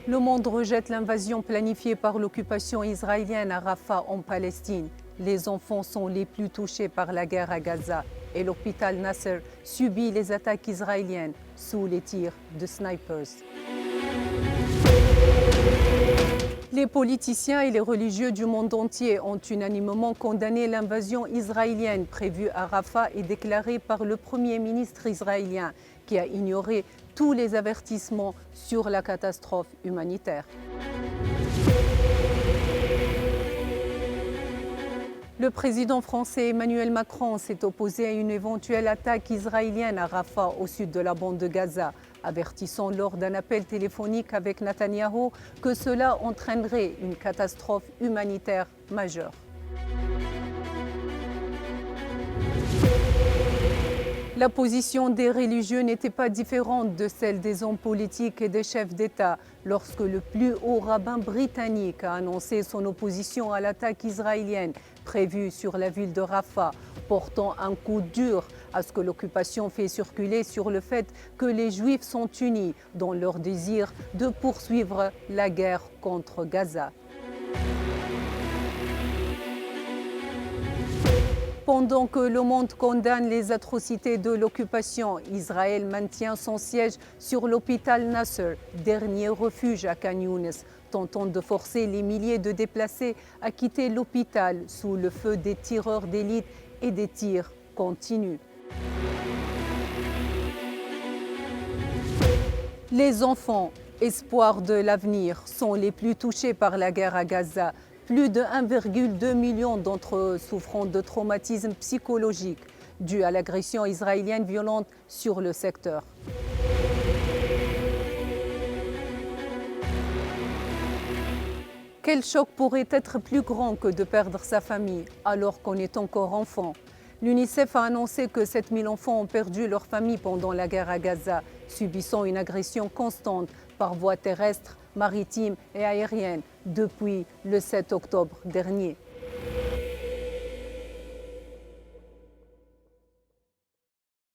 Le monde rejette l'invasion planifiée par l'occupation israélienne à Rafah en Palestine. Les enfants sont les plus touchés par la guerre à Gaza et l'hôpital Nasser subit les attaques israéliennes sous les tirs de snipers. Les politiciens et les religieux du monde entier ont unanimement condamné l'invasion israélienne prévue à Rafah et déclarée par le Premier ministre israélien, qui a ignoré tous les avertissements sur la catastrophe humanitaire. Le président français Emmanuel Macron s'est opposé à une éventuelle attaque israélienne à Rafah au sud de la bande de Gaza, avertissant lors d'un appel téléphonique avec Netanyahou que cela entraînerait une catastrophe humanitaire majeure. La position des religieux n'était pas différente de celle des hommes politiques et des chefs d'État lorsque le plus haut rabbin britannique a annoncé son opposition à l'attaque israélienne prévue sur la ville de Rafah, portant un coup dur à ce que l'occupation fait circuler sur le fait que les Juifs sont unis dans leur désir de poursuivre la guerre contre Gaza. Pendant que le monde condamne les atrocités de l'occupation, Israël maintient son siège sur l'hôpital Nasser, dernier refuge à Khan Younis, tentant de forcer les milliers de déplacés à quitter l'hôpital sous le feu des tireurs d'élite et des tirs continus. Les enfants, espoir de l'avenir, sont les plus touchés par la guerre à Gaza. Plus de 1,2 million d'entre eux souffrant de traumatismes psychologiques dus à l'agression israélienne violente sur le secteur. Quel choc pourrait être plus grand que de perdre sa famille alors qu'on est encore enfant? L'UNICEF a annoncé que 7000 enfants ont perdu leur famille pendant la guerre à Gaza, subissant une agression constante par voie terrestre, maritime et aérienne depuis le 7 octobre dernier.